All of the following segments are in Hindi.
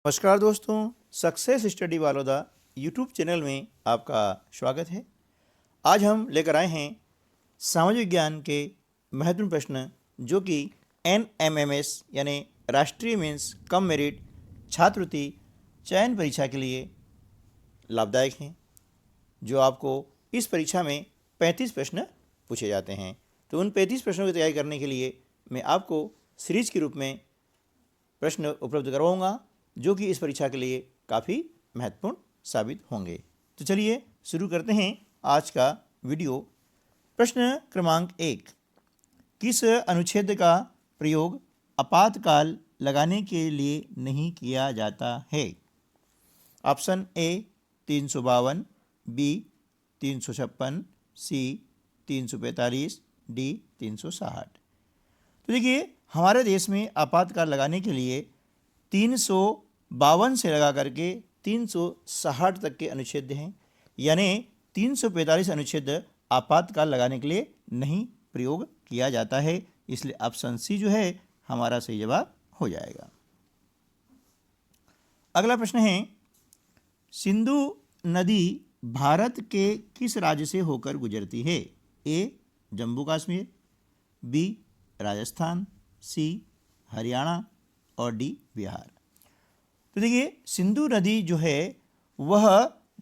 नमस्कार दोस्तों, सक्सेस स्टडी वालोदा यूट्यूब चैनल में आपका स्वागत है। आज हम लेकर आए हैं सामाजिक विज्ञान के महत्वपूर्ण प्रश्न जो कि NMMS यानी राष्ट्रीय मेंस कम मेरिट छात्रवृत्ति चयन परीक्षा के लिए लाभदायक हैं, जो आपको इस परीक्षा में 35 प्रश्न पूछे जाते हैं। तो उन 35 प्रश्नों की तैयारी करने के लिए मैं आपको सीरीज के रूप में प्रश्न उपलब्ध करवाऊँगा जो कि इस परीक्षा के लिए काफ़ी महत्वपूर्ण साबित होंगे। तो चलिए शुरू करते हैं आज का वीडियो। प्रश्न क्रमांक 1, किस अनुच्छेद का प्रयोग आपातकाल लगाने के लिए नहीं किया जाता है? Option A 352, B 356, C 345, D 360। तो देखिए, हमारे देश में आपातकाल लगाने के लिए 352 से लगा करके 360 तक के अनुच्छेद हैं, यानी 345 अनुच्छेद आपातकाल लगाने के लिए नहीं प्रयोग किया जाता है। इसलिए ऑप्शन सी जो है हमारा सही जवाब हो जाएगा। अगला प्रश्न है, सिंधु नदी भारत के किस राज्य से होकर गुजरती है? ए जम्मू कश्मीर, बी राजस्थान, सी हरियाणा और डी बिहार। तो देखिए, सिंधु नदी जो है वह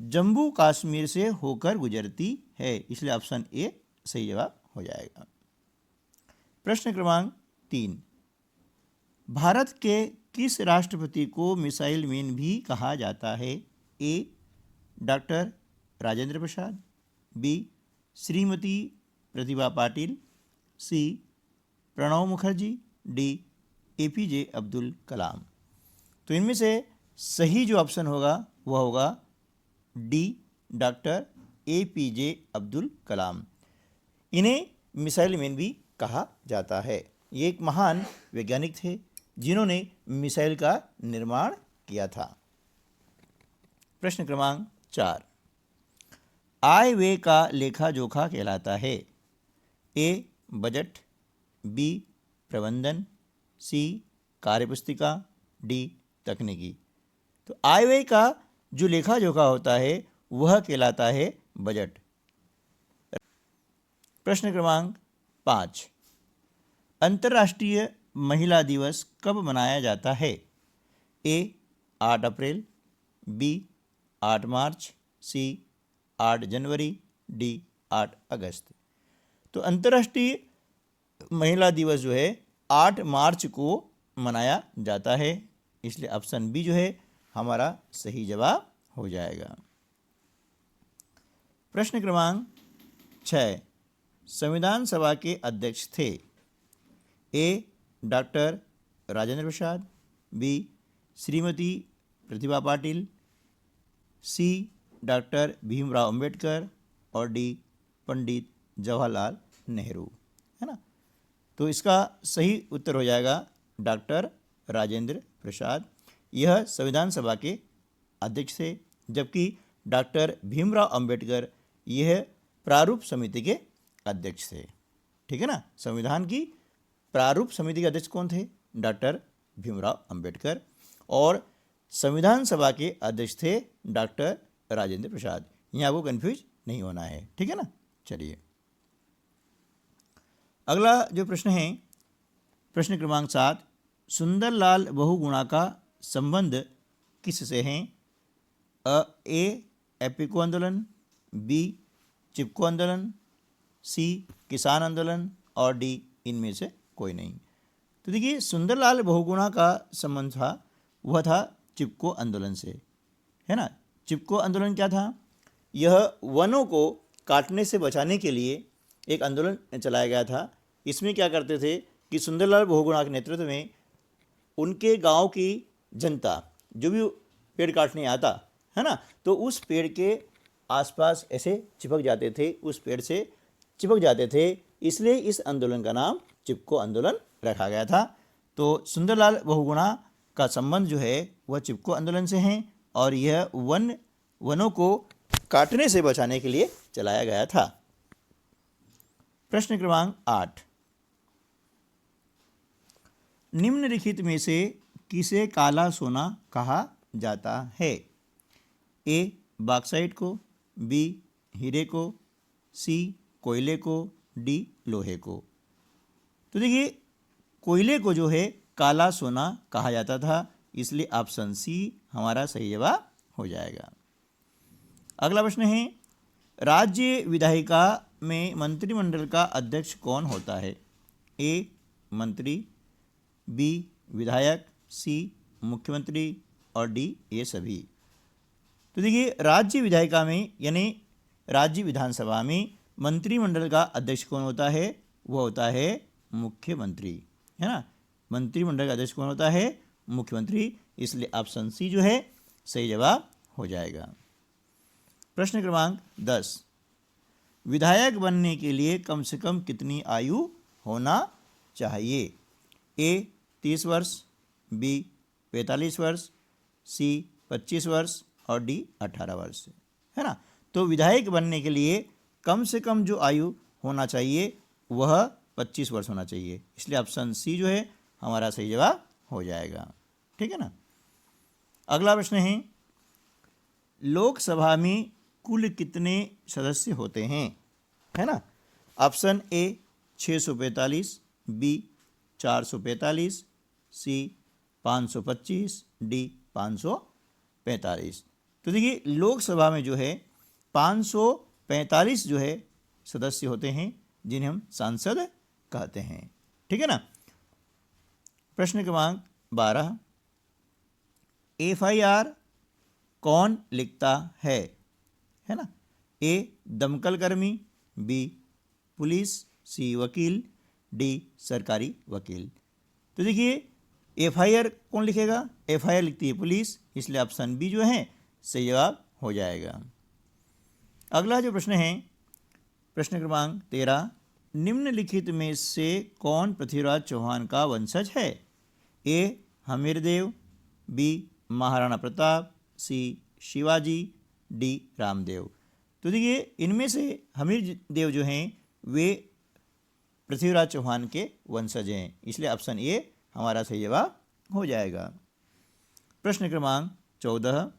जम्मू कश्मीर से होकर गुजरती है, इसलिए ऑप्शन ए सही जवाब हो जाएगा। प्रश्न क्रमांक 3, भारत के किस राष्ट्रपति को मिसाइल मैन भी कहा जाता है? ए डॉक्टर राजेंद्र प्रसाद, बी श्रीमती प्रतिभा पाटिल, सी प्रणब मुखर्जी, डी APJ अब्दुल कलाम। तो इनमें से सही जो ऑप्शन होगा वह होगा D doctor APJ Abdul Kalam. इन्हें मिसाइल मैन भी कहा जाता है। ये एक महान वैज्ञानिक थे जिन्होंने मिसाइल का निर्माण किया था। प्रश्न क्रमांक 4, आय व्यय का लेखा जोखा कहलाता है? ए बजट, बी प्रबंधन, सी कार्यपुस्तिका, डी तकनीकी। तो आय व्यय का जो लेखा जोखा होता है वह कहलाता है बजट। प्रश्न क्रमांक 5, अंतर्राष्ट्रीय महिला दिवस कब मनाया जाता है? ए 8 अप्रैल, बी 8 मार्च, सी 8 जनवरी, डी 8 अगस्त। तो अंतर्राष्ट्रीय महिला दिवस जो है 8 मार्च को मनाया जाता है, इसलिए ऑप्शन बी जो है हमारा सही जवाब हो जाएगा। प्रश्न क्रमांक 6, संविधान सभा के अध्यक्ष थे? ए डॉक्टर राजेंद्र प्रसाद, बी श्रीमती प्रतिभा पाटिल, सी डॉक्टर भीमराव अंबेडकर और डी पंडित जवाहरलाल नेहरू, है ना। तो इसका सही उत्तर हो जाएगा डॉक्टर राजेंद्र प्रसाद। यह संविधान सभा के अध्यक्ष थे, जबकि डॉक्टर भीमराव अंबेडकर यह प्रारूप समिति के अध्यक्ष थे। ठीक है ना। संविधान की प्रारूप समिति के अध्यक्ष कौन थे? डॉक्टर भीमराव अंबेडकर। और संविधान सभा के अध्यक्ष थे डॉक्टर राजेंद्र प्रसाद। यहाँ आपको कन्फ्यूज नहीं होना है। ठीक है ना। चलिए, अगला जो प्रश्न है, प्रश्न क्रमांक 7, सुंदरलाल बहुगुणा का संबंध किससे है? ए एपिको आंदोलन, बी चिपको आंदोलन, सी किसान आंदोलन और डी इनमें से कोई नहीं। तो देखिए, सुंदरलाल बहुगुणा का संबंध था वह था चिपको आंदोलन से, है ना। चिपको आंदोलन क्या था? यह वनों को काटने से बचाने के लिए एक आंदोलन चलाया गया था। इसमें क्या करते थे कि सुंदरलाल बहुगुणा के नेतृत्व में उनके गांव की जनता जो भी पेड़ काटने आता है ना, तो उस पेड़ के आसपास ऐसे चिपक जाते थे, उस पेड़ से चिपक जाते थे, इसलिए इस आंदोलन का नाम चिपको आंदोलन रखा गया था। तो सुंदरलाल बहुगुणा का संबंध जो है वह चिपको आंदोलन से है और यह वनों को काटने से बचाने के लिए चलाया गया था। प्रश्न क्रमांक 8, निम्नलिखित में से किसे काला सोना कहा जाता है? ए बॉक्साइट को, बी हीरे को, सी कोयले को, डी लोहे को। तो देखिए कोयले को जो है काला सोना कहा जाता था, इसलिए ऑप्शन सी हमारा सही जवाब हो जाएगा। अगला प्रश्न है राज्य विधायिका में मंत्रिमंडल का अध्यक्ष कौन होता है? ए मंत्री, बी विधायक, सी मुख्यमंत्री और डी ये सभी। तो देखिए राज्य विधायिका में यानी राज्य विधानसभा में मंत्रिमंडल का अध्यक्ष कौन होता है? वह होता है मुख्यमंत्री, है ना। मंत्रिमंडल का अध्यक्ष कौन होता है? मुख्यमंत्री, इसलिए ऑप्शन सी जो है सही जवाब हो जाएगा। प्रश्न क्रमांक 10, विधायक बनने के लिए कम से कम कितनी आयु होना चाहिए? ए 30 वर्ष, बी 45 वर्ष, सी 25 वर्ष और डी 18 वर्ष, है ना। तो विधायक बनने के लिए कम से कम जो आयु होना चाहिए वह 25 वर्ष होना चाहिए, इसलिए ऑप्शन सी जो है हमारा सही जवाब हो जाएगा। ठीक है ना। अगला प्रश्न लोकसभा में कुल कितने सदस्य होते हैं? है ना। Option A 645, B 445, C 525, D 545। तो देखिए लोकसभा में जो है 545 जो है सदस्य होते हैं जिन्हें हम सांसद कहते हैं। ठीक है ना। प्रश्न क्रमांक 12, एफआईआर कौन लिखता है? है ना। ए दमकल कर्मी, बी पुलिस, सी वकील, डी सरकारी वकील। तो देखिए एफआईआर कौन लिखेगा? एफआईआर लिखती है पुलिस, इसलिए ऑप्शन बी जो है सही जवाब हो जाएगा। अगला जो प्रश्न है प्रश्न क्रमांक 13, निम्नलिखित में से कौन पृथ्वीराज चौहान का वंशज है? ए हमीरदेव, बी महाराणा प्रताप, सी शिवाजी, डी रामदेव। तो देखिए इनमें से हमीरदेव जो हैं वे पृथ्वीराज चौहान के वंशज हैं, इसलिए ऑप्शन ए हमारा सही जवाब हो जाएगा। प्रश्न क्रमांक 14,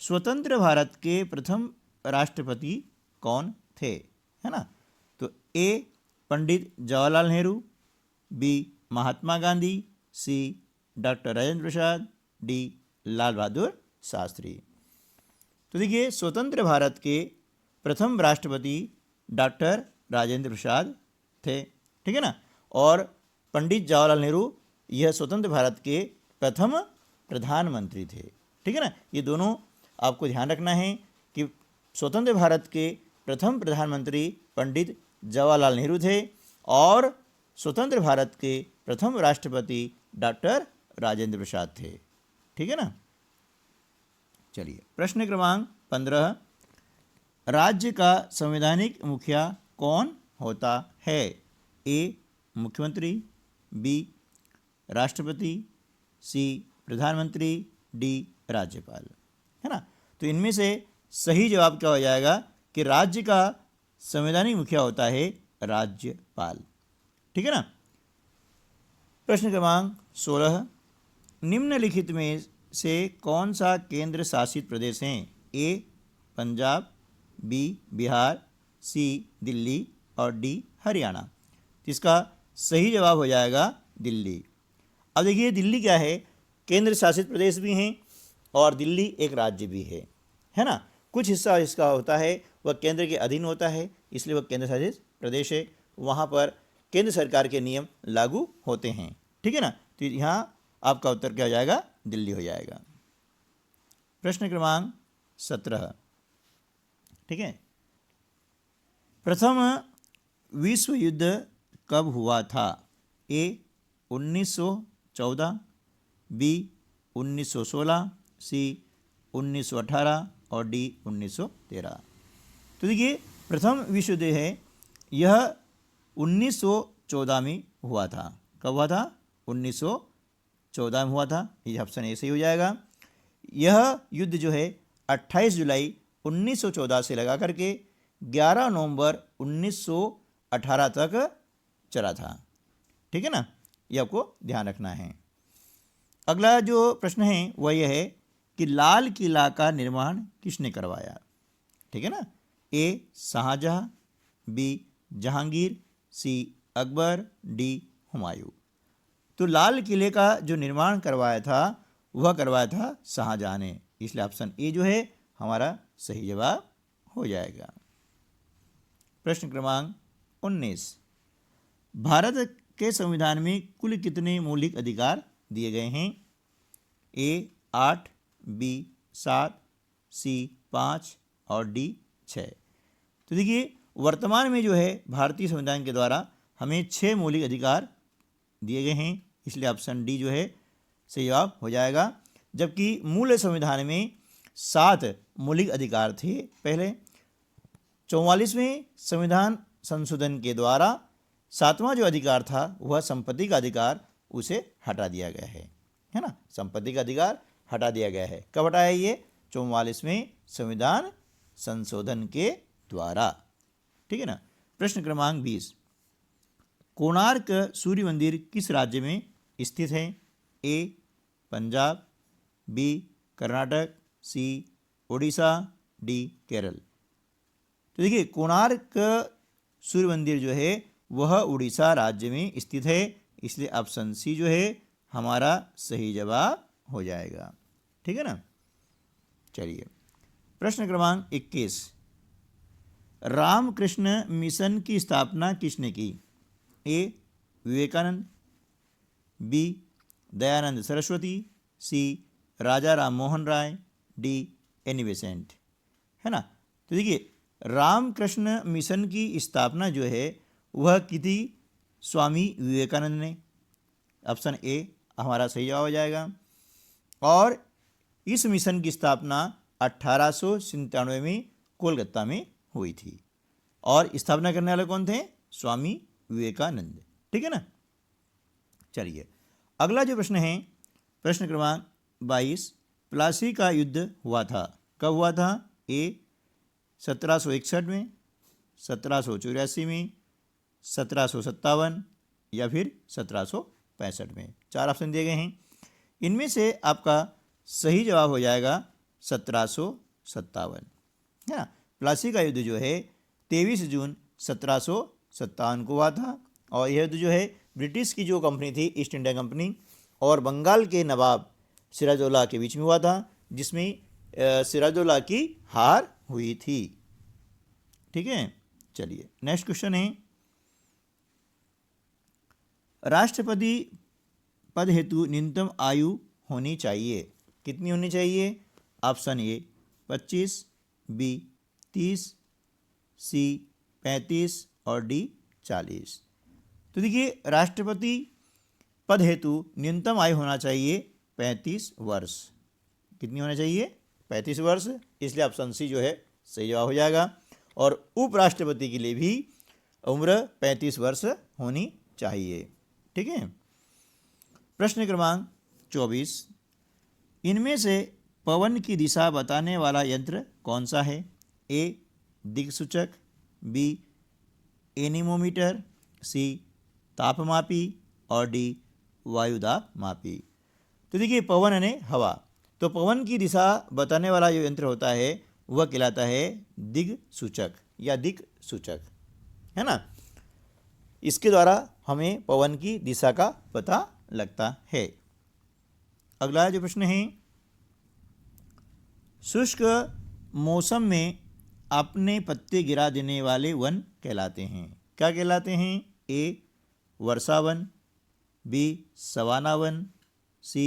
स्वतंत्र भारत के प्रथम राष्ट्रपति कौन थे? है ना। तो ए पंडित जवाहरलाल नेहरू, बी महात्मा गांधी, सी डॉक्टर राजेंद्र प्रसाद, डी लाल बहादुर शास्त्री। तो देखिए स्वतंत्र भारत के प्रथम राष्ट्रपति डॉक्टर राजेंद्र प्रसाद थे। ठीक है ना। और पंडित जवाहरलाल नेहरू यह स्वतंत्र भारत के प्रथम प्रधानमंत्री थे। ठीक है ना। ये दोनों आपको ध्यान रखना है कि स्वतंत्र भारत के प्रथम प्रधानमंत्री पंडित जवाहरलाल नेहरू थे और स्वतंत्र भारत के प्रथम राष्ट्रपति डॉक्टर राजेंद्र प्रसाद थे। ठीक है ना। चलिए प्रश्न क्रमांक 15, राज्य का संवैधानिक मुखिया कौन होता है? ए मुख्यमंत्री, बी राष्ट्रपति, सी प्रधानमंत्री, डी राज्यपाल। है ना। तो इनमें से सही जवाब क्या हो जाएगा कि राज्य का संवैधानिक मुखिया होता है राज्यपाल। ठीक है ना। प्रश्न क्रमांक 16, निम्नलिखित में से कौन सा केंद्र शासित प्रदेश है? ए पंजाब, बी बिहार, सी दिल्ली और डी हरियाणा। तो इसका सही जवाब हो जाएगा दिल्ली। अब देखिए दिल्ली क्या है? केंद्र शासित प्रदेश भी हैं और दिल्ली एक राज्य भी है ना। कुछ हिस्सा इसका होता है वह केंद्र के अधीन होता है, इसलिए वह केंद्र शासित प्रदेश है, वहाँ पर केंद्र सरकार के नियम लागू होते हैं। ठीक है ना। तो यहाँ आपका उत्तर क्या हो जाएगा? दिल्ली हो जाएगा। प्रश्न क्रमांक 17, ठीक है, प्रथम विश्व युद्ध कब हुआ था? ए 1914, बी 1916, सी 1918 और डी 1913। तो देखिए प्रथम विश्व युद्ध है यह 1914 में हुआ था। कब हुआ था? 1914 में हुआ था। ये ऑप्शन ए सही हो जाएगा। यह युद्ध जो है 28 जुलाई 1914 से लगा करके 11 नवंबर 1918 तक चला था। ठीक है ना। ये आपको ध्यान रखना है। अगला जो प्रश्न है वह यह है कि लाल किला का निर्माण किसने करवाया? ठीक है ना। ए शाहजहां, बी जहांगीर, सी अकबर, डी हुमायूं। तो लाल किले का जो निर्माण करवाया था वह करवाया था शाहजहां ने, इसलिए ऑप्शन ए जो है हमारा सही जवाब हो जाएगा। प्रश्न क्रमांक 19, भारत के संविधान में कुल कितने मौलिक अधिकार दिए गए हैं? ए 8, बी 7, सी 5 और डी 6। तो देखिए वर्तमान में जो है भारतीय संविधान के द्वारा हमें 6 मौलिक अधिकार दिए गए हैं, इसलिए ऑप्शन डी जो है सही जवाब हो जाएगा। जबकि मूल संविधान में 7 मौलिक अधिकार थे पहले। 44वें संविधान संशोधन के द्वारा 7वां जो अधिकार था वह संपत्ति का अधिकार, उसे हटा दिया गया है ना। संपत्ति का अधिकार हटा दिया गया है। कब हटाया ये? 44वें संविधान संशोधन के द्वारा। ठीक है ना। प्रश्न क्रमांक 20, कोणार्क सूर्य मंदिर किस राज्य में स्थित है? ए पंजाब, बी कर्नाटक, सी ओडिशा, डी केरल। तो देखिए कोणार्क सूर्य मंदिर जो है वह उड़ीसा राज्य में स्थित है, इसलिए ऑप्शन सी जो है हमारा सही जवाब हो जाएगा। ठीक है ना। चलिए प्रश्न क्रमांक 21, रामकृष्ण मिशन की स्थापना किसने की? ए विवेकानंद, बी दयानंद सरस्वती, सी राजा Ram Mohan Roy, D Annie Besant. है ना। तो देखिए रामकृष्ण मिशन की स्थापना जो है वह की थी स्वामी विवेकानंद ने, ऑप्शन ए हमारा सही जवाब हो जाएगा। और इस मिशन की स्थापना 1897 में कोलकाता में हुई थी, और स्थापना करने वाले कौन थे? स्वामी विवेकानंद। ठीक है ना। चलिए अगला जो प्रश्न है, प्रश्न क्रमांक 22, प्लासी का युद्ध हुआ था, कब हुआ था? ए 1761 में, 1784 में, 1757 या फिर 1765 में। 4 ऑप्शन दिए गए हैं। इनमें से आपका सही जवाब हो जाएगा 1757। है ना। प्लासी का युद्ध जो है 23 जून 1757 को हुआ था, और यह युद्ध जो है ब्रिटिश की जो कंपनी थी ईस्ट इंडिया कंपनी और बंगाल के नवाब सिराजउद्दौला के बीच में हुआ था, जिसमें सिराजउद्दौला की हार हुई थी। ठीक है। चलिए नेक्स्ट क्वेश्चन है, राष्ट्रपति पद हेतु न्यूनतम आयु होनी चाहिए, कितनी होनी चाहिए? ऑप्शन ए 25, बी 30, सी 35 और डी 40। तो देखिए राष्ट्रपति पद हेतु न्यूनतम आयु होना चाहिए 35 वर्ष। कितनी होना चाहिए? 35 वर्ष, इसलिए ऑप्शन सी जो है सही जवाब हो जाएगा। और उपराष्ट्रपति के लिए भी उम्र 35 वर्ष होनी चाहिए। ठीक है। प्रश्न क्रमांक 24, इनमें से पवन की दिशा बताने वाला यंत्र कौन सा है? ए दिक्सूचक, बी एनीमोमीटर, सी तापमापी और डी वायुदाब मापी। तो देखिए पवन यानी हवा, तो पवन की दिशा बताने वाला जो यंत्र होता है वह कहलाता है दिक्सूचक या दिक्सूचक। है ना। इसके द्वारा हमें पवन की दिशा का पता लगता है। अगला जो प्रश्न है, शुष्क मौसम में अपने पत्ते गिरा देने वाले वन कहलाते हैं, क्या कहलाते हैं? ए वर्षा वन, बी सवाना वन, सी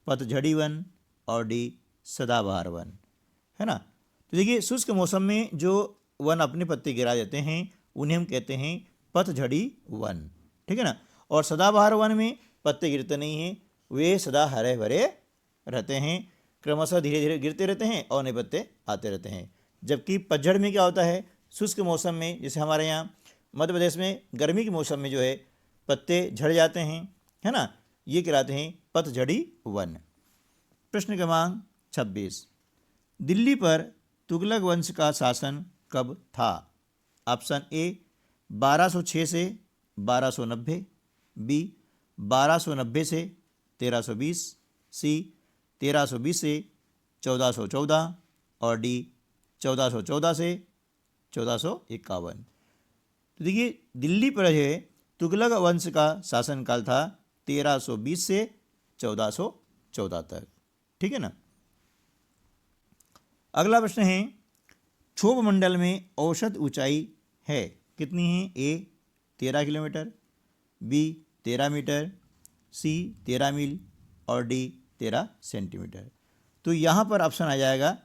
पतझड़ी वन और डी सदाबहार वन। है ना। तो देखिए शुष्क मौसम में जो वन अपने पत्ते गिरा देते हैं उन्हें हम कहते हैं पतझड़ी वन। ठीक है ना। और सदाबहार वन में पत्ते गिरते नहीं हैं, वे सदा हरे भरे रहते हैं, क्रमशः धीरे धीरे गिरते रहते हैं और नए पत्ते आते रहते हैं। जबकि पतझड़ में क्या होता है, शुष्क मौसम में, जैसे हमारे यहाँ मध्य प्रदेश में गर्मी के मौसम में जो है पत्ते झड़ जाते हैं, है ना, ये कहलाते हैं पतझड़ी वन। प्रश्न क्रमांक 26, दिल्ली पर तुगलक वंश का शासन कब था? ऑप्शन ए 1206 से 1290, बी 1290 से 1320, सी 1320 से 1414 और डी 1414 से 1451। तो देखिए दिल्ली पर जो है तुगलक वंश का शासनकाल था 1320 से 1414 तक। ठीक है ना। अगला प्रश्न है क्षोभ मंडल में औसत ऊंचाई है कितनी है? ए 13 किलोमीटर, बी 13 मीटर, सी 13 मील और डी 13 सेंटीमीटर। तो यहाँ पर ऑप्शन आ जाएगा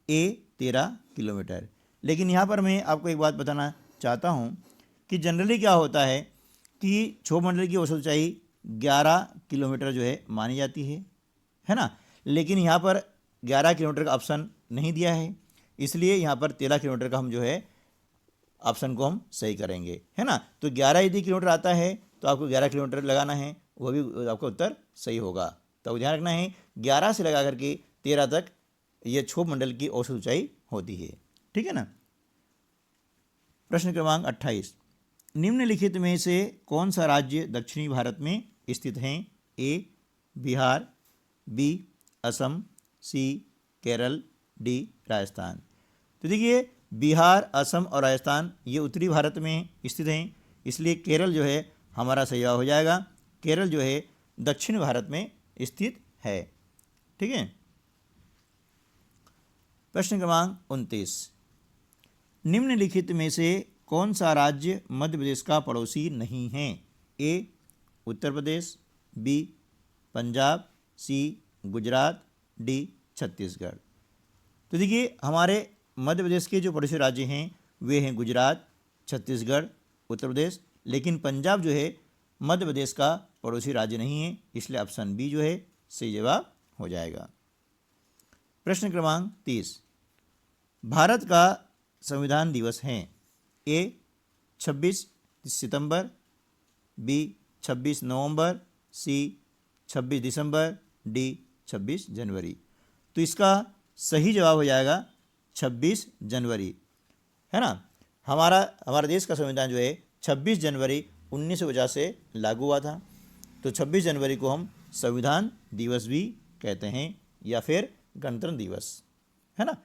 ए 13 किलोमीटर। लेकिन यहाँ पर मैं आपको एक बात बताना चाहता हूँ कि जनरली क्या होता है कि क्षोभ मंडल की औसत ऊंचाई 11 किलोमीटर जो है मानी जाती है ना। लेकिन यहाँ पर 11 किलोमीटर का ऑप्शन नहीं दिया है, इसलिए यहाँ पर 13 किलोमीटर का हम जो है ऑप्शन को हम सही करेंगे, है ना। तो 11 यदि किलोमीटर आता है तो आपको 11 किलोमीटर लगाना है, वो भी आपका उत्तर सही होगा। तो ध्यान रखना है 11 से लगा करके 13 तक ये क्षोभ मंडल की औसत ऊंचाई होती है। ठीक है ना। प्रश्न क्रमांक 28, निम्नलिखित में से कौन सा राज्य दक्षिणी भारत में स्थित है? ए बिहार, बी असम, सी केरल, डी राजस्थान। तो देखिए बिहार, असम और राजस्थान ये उत्तरी भारत में स्थित हैं, इसलिए केरल जो है हमारा सही जवाब हो जाएगा। केरल जो है दक्षिण भारत में स्थित है। ठीक है। प्रश्न क्रमांक 29, निम्नलिखित में से कौन सा राज्य मध्य प्रदेश का पड़ोसी नहीं है? ए उत्तर प्रदेश, बी पंजाब, सी गुजरात, डी छत्तीसगढ़। तो देखिए हमारे मध्य प्रदेश के जो पड़ोसी राज्य हैं वे हैं गुजरात, छत्तीसगढ़, उत्तर प्रदेश, लेकिन पंजाब जो है मध्य प्रदेश का पड़ोसी राज्य नहीं है, इसलिए ऑप्शन बी जो है सही जवाब हो जाएगा। प्रश्न क्रमांक 30, भारत का संविधान दिवस है? ए 26 सितंबर, बी 26 नवंबर, सी 26 दिसंबर, डी 26 जनवरी। तो इसका सही जवाब हो जाएगा 26 जनवरी, है ना। हमारा देश का संविधान जो है 26 जनवरी 1950 से लागू हुआ था। तो 26 जनवरी को हम संविधान दिवस भी कहते हैं या फिर गणतंत्र दिवस, है ना।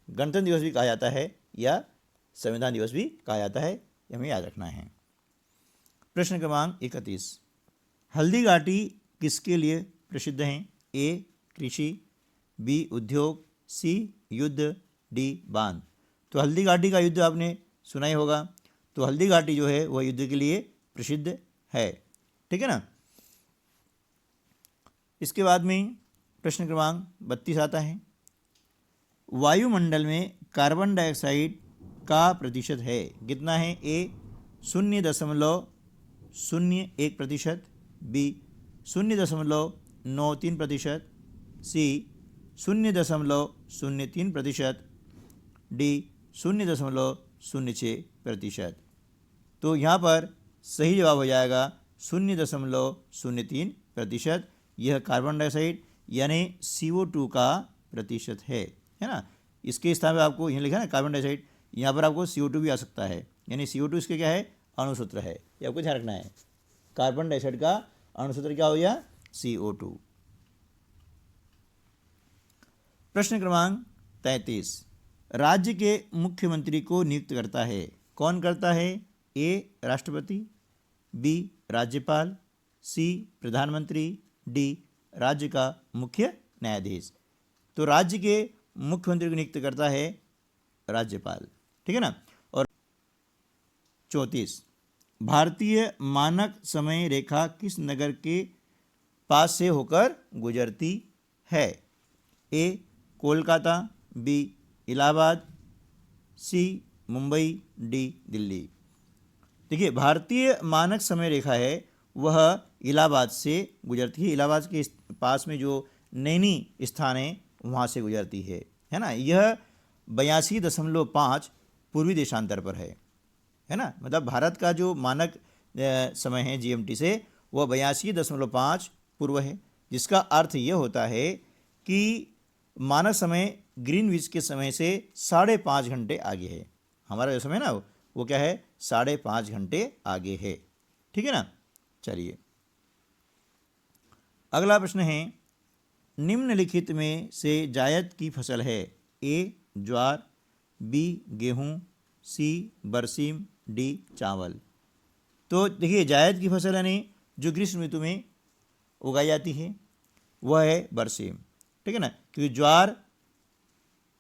गणतंत्र दिवस भी कहा जाता है या संविधान दिवस भी कहा जाता है, ये हमें याद रखना है। प्रश्न क्रमांक 31, हल्दी घाटी किसके लिए प्रसिद्ध है? ए कृषि, बी उद्योग, सी युद्ध, डी बांध। तो हल्दी घाटी का युद्ध आपने सुना ही होगा। तो हल्दी घाटी जो है वह युद्ध के लिए प्रसिद्ध है। ठीक है ना। इसके बाद में प्रश्न क्रमांक 32 आता है, वायुमंडल में कार्बन डाइऑक्साइड का प्रतिशत है कितना है? ए 0.01%, बी 0.93%, सी 0.03%, डी 0.06%। तो यहाँ पर सही जवाब हो जाएगा 0.03%। यह कार्बन डाइऑक्साइड यानी CO2 का प्रतिशत है ना। इसके स्थान पर आपको यहाँ लिखा है ना कार्बन डाइऑक्साइड, यहाँ पर आपको CO2 भी आ सकता है, यानी CO2 इसके क्या है? अणुसूत्र है, ये आपको ध्यान रखना है। कार्बन डाइऑक्साइड का अणुसूत्र क्या हो गया? CO2। प्रश्न क्रमांक 33, राज्य के मुख्यमंत्री को नियुक्त करता है कौन करता है? ए राष्ट्रपति, बी राज्यपाल, सी प्रधानमंत्री, डी राज्य का मुख्य न्यायाधीश। तो राज्य के मुख्यमंत्री को नियुक्त करता है राज्यपाल। ठीक है ना। और 34, भारतीय मानक समय रेखा किस नगर के पास से होकर गुजरती है? ए कोलकाता, बी इलाहाबाद, सी मुंबई, डी दिल्ली। देखिए भारतीय मानक समय रेखा है वह इलाहाबाद से गुजरती है। इलाहाबाद के पास में जो नैनी स्थान है वहाँ से गुजरती है ना। यह 82.5 पूर्वी देशांतर पर है ना। मतलब भारत का जो मानक समय है GMT से वह 82.5 पूर्व है, जिसका अर्थ यह होता है कि मानक समय ग्रीनविच के समय से 5.5 घंटे आगे है। हमारा जो समय ना वो क्या है? 5.5 घंटे आगे है। ठीक है ना। चलिए अगला प्रश्न है, निम्नलिखित में से जायद की फसल है? ए ज्वार, बी गेहूँ, सी बरसीम, डी चावल। तो देखिए जायद की फसल यानी जो ग्रीष्म ऋतु में उगाई जाती है वह है बरसीम, ठीक है ना, क्योंकि ज्वार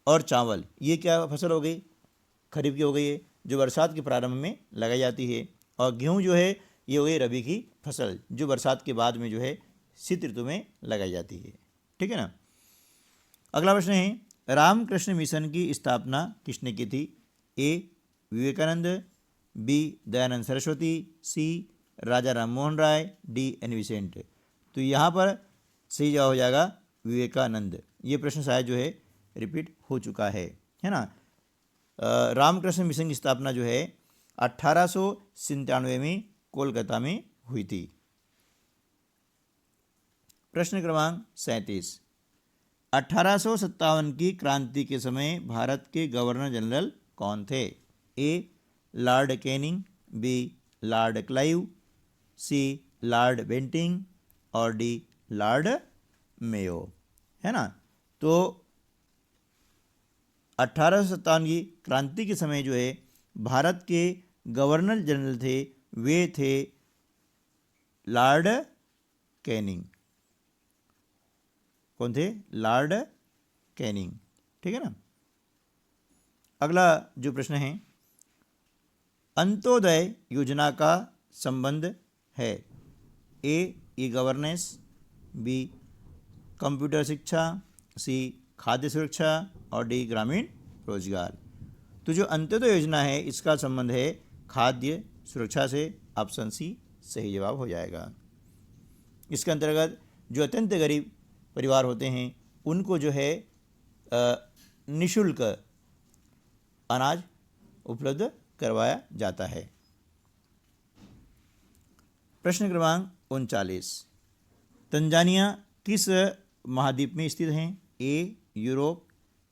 और चावल ये क्या फसल हो गई, खरीफ की हो गई है, जो बरसात के प्रारंभ में लगाई जाती है। और गेहूँ जो है ये हो गई रबी की फसल, जो बरसात के बाद में जो है शीत ऋतु में लगाई जाती है, ठीक है ना। अगला प्रश्न है, रामकृष्ण मिशन की स्थापना किसने की थी? ए विवेकानंद, बी दयानंद सरस्वती, सी राजा राम मोहन राय, डी एन विसेंट। तो यहाँ पर सही जवाब हो जाएगा विवेकानंद। ये प्रश्न शायद जो है रिपीट हो चुका है ना। रामकृष्ण मिशन की स्थापना जो है 1897 में कोलकाता में हुई थी। प्रश्न क्रमांक 37, 1857 की क्रांति के समय भारत के गवर्नर जनरल कौन थे? A Lord Canning, B Lord Clive, C Lord Bentinck और डी लॉर्ड मेयो, है ना। तो 1857 की क्रांति के समय जो है भारत के गवर्नर जनरल थे वे थे लॉर्ड कैनिंग। कौन थे? लॉर्ड कैनिंग, ठीक है ना। अगला जो प्रश्न है, अंत्योदय योजना का संबंध है? ए ई गवर्नेंस, बी कंप्यूटर शिक्षा, सी खाद्य सुरक्षा और डी ग्रामीण रोजगार। तो जो अंत्योदय योजना है इसका संबंध है खाद्य सुरक्षा से। ऑप्शन सी सही जवाब हो जाएगा। इसके अंतर्गत जो अत्यंत गरीब परिवार होते हैं उनको जो है निःशुल्क अनाज उपलब्ध करवाया जाता है। प्रश्न क्रमांक 39, तंजानिया किस महाद्वीप में स्थित है? A Europe,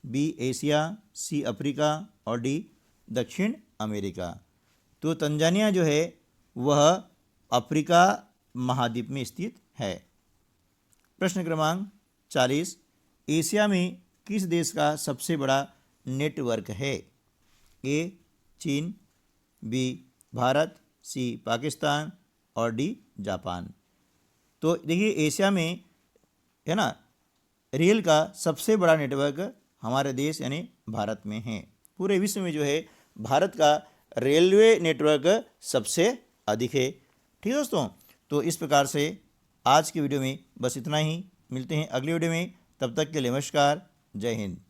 B Asia, C Africa और डी दक्षिण अमेरिका। तो तंजानिया जो है वह अफ्रीका महाद्वीप में स्थित है। प्रश्न क्रमांक 40, एशिया में किस देश का सबसे बड़ा नेटवर्क है? ए चीन, बी भारत, सी पाकिस्तान और डी जापान। तो देखिए एशिया में है ना रेल का सबसे बड़ा नेटवर्क हमारे देश यानी भारत में है। पूरे विश्व में जो है भारत का रेलवे नेटवर्क सबसे अधिक है। ठीक है दोस्तों, तो इस प्रकार से आज की वीडियो में बस इतना ही। मिलते हैं अगली वीडियो में, तब तक के लिए नमस्कार, जय हिंद।